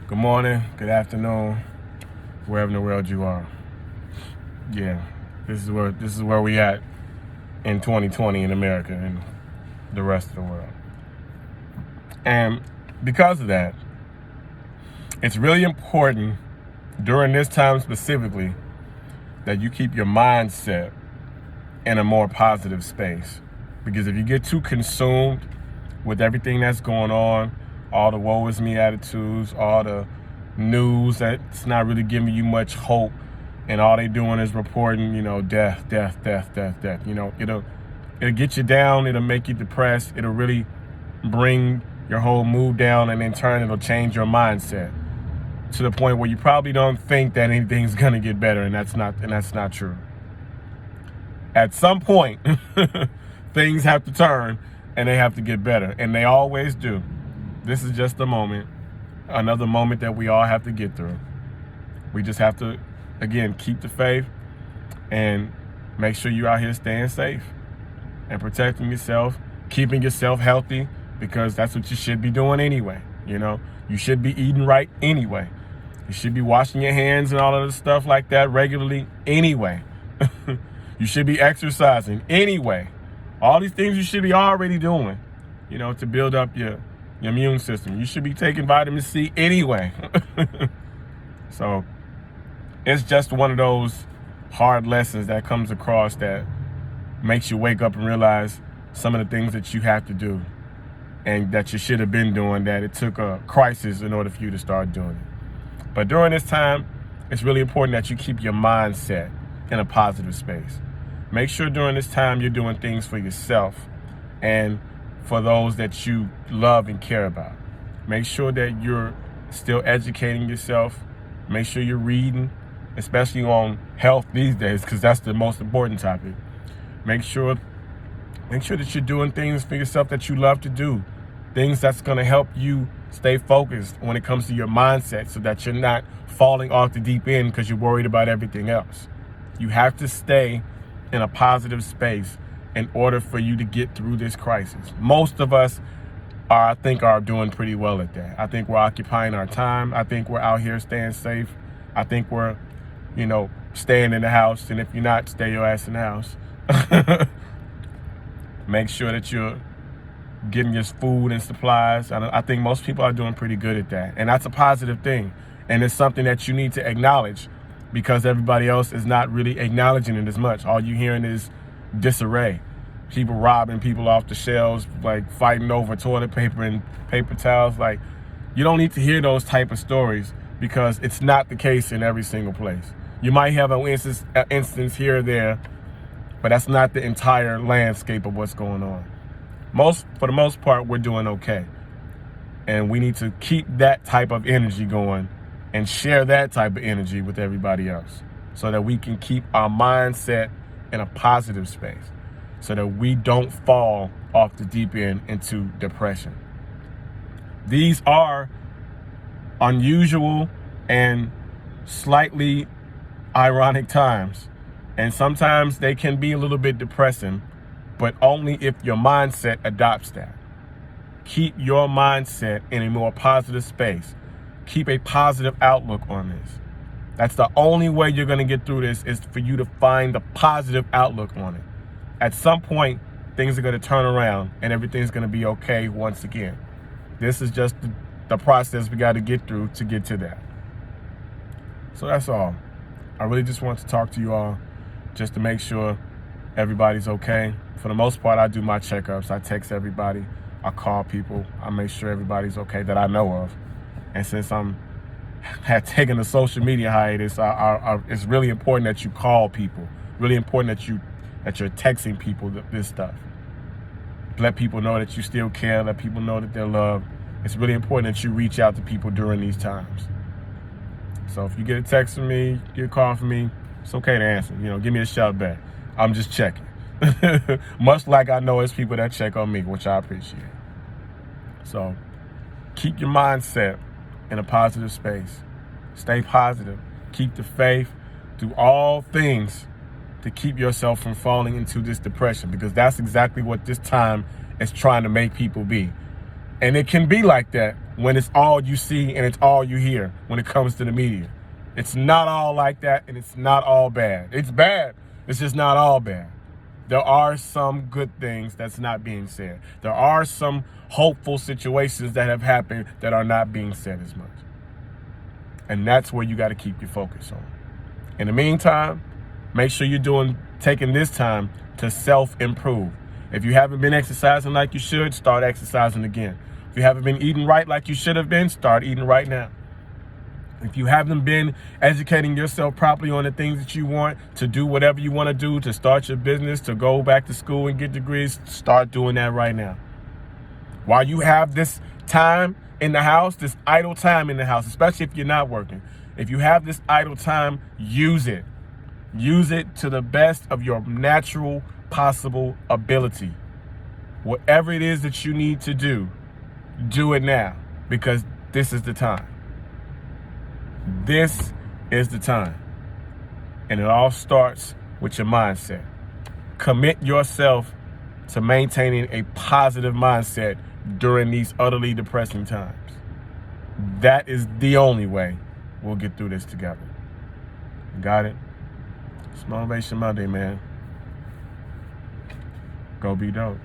Good morning, good afternoon, wherever in the world you are. Yeah, this is where we at in 2020 in America and the rest of the world. And because of that, it's really important during this time specifically that you keep your mindset in a more positive space. Because if you get too consumed with everything that's going on, all the woe is me attitudes, all the news that's not really giving you much hope, and all they doing is reporting, death. It'll get you down, it'll make you depressed, it'll really bring your whole mood down, and in turn it'll change your mindset to the point where you probably don't think that anything's gonna get better, and that's not true. At some point, things have to turn and they have to get better, and they always do. This is just a moment, another moment that we all have to get through. We just have to, again, keep the faith and make sure you're out here staying safe and protecting yourself, keeping yourself healthy, because that's what you should be doing anyway. You should be eating right anyway. You should be washing your hands and all of the stuff like that regularly anyway. You should be exercising anyway. All these things you should be already doing, to build up your immune system. You should be taking vitamin C anyway. So it's just one of those hard lessons that comes across that makes you wake up and realize some of the things that you have to do and that you should have been doing, that it took a crisis in order for you to start doing it. But during this time, it's really important that you keep your mindset in a positive space. Make sure during this time you're doing things for yourself and for those that you love and care about. Make sure that you're still educating yourself. Make sure you're reading, especially on health these days, because that's the most important topic. Make sure that you're doing things for yourself that you love to do, things that's going to help you stay focused when it comes to your mindset, so that you're not falling off the deep end because you're worried about everything else. You have to stay in a positive space in order for you to get through this crisis. Most of us I think are doing pretty well at that. I think we're occupying our time. I think we're out here staying safe. I think we're, staying in the house. And if you're not, stay your ass in the house. Make sure that you're getting your food and supplies. I think most people are doing pretty good at that. And that's a positive thing. And it's something that you need to acknowledge, because everybody else is not really acknowledging it as much. All you're hearing is disarray. People robbing people off the shelves, like fighting over toilet paper and paper towels. Like, you don't need to hear those type of stories, because it's not the case in every single place. You might have an instance here or there, but that's not the entire landscape of what's going on. For the most part, we're doing okay. And we need to keep that type of energy going and share that type of energy with everybody else, so that we can keep our mindset in a positive space, so that we don't fall off the deep end into depression. These are unusual and slightly ironic times, and sometimes they can be a little bit depressing, but only if your mindset adopts that. Keep your mindset in a more positive space. Keep a positive outlook on this. That's the only way you're going to get through this, is for you to find the positive outlook on it. At some point, things are going to turn around and everything's going to be okay once again. This is just the process we got to get through to get to that. So that's all. I really just want to talk to you all just to make sure everybody's okay. For the most part, I do my checkups. I text everybody. I call people. I make sure everybody's okay that I know of. And since had taken a social media hiatus, it's really important that you call people. Really important that you're texting people this stuff. Let people know that you still care. Let people know that they're loved. It's really important that you reach out to people during these times. So if you get a text from me, get a call from me, it's okay to answer. Give me a shout back. I'm just checking. Much like I know it's people that check on me, which I appreciate. So keep your mindset in a positive space. Stay positive. Keep the faith. Do all things to keep yourself from falling into this depression, because that's exactly what this time is trying to make people be. And it can be like that when it's all you see and it's all you hear when it comes to the media. It's not all like that, and it's not all bad. It's bad. It's just not all bad. There are some good things that's not being said. There are some hopeful situations that have happened that are not being said as much. And that's where you got to keep your focus on. In the meantime, make sure you're taking this time to self-improve. If you haven't been exercising like you should, start exercising again. If you haven't been eating right like you should have been, start eating right now. If you haven't been educating yourself properly on the things that you want, to do whatever you want to do, to start your business, to go back to school and get degrees, start doing that right now. While you have this time in the house, this idle time in the house, especially if you're not working, if you have this idle time, use it. Use it to the best of your natural possible ability. Whatever it is that you need to do it now, because this is the time. This is the time. And it all starts with your mindset. Commit yourself to maintaining a positive mindset during these utterly depressing times. That is the only way we'll get through this together. Got it? It's Motivation Monday, man. Go be dope.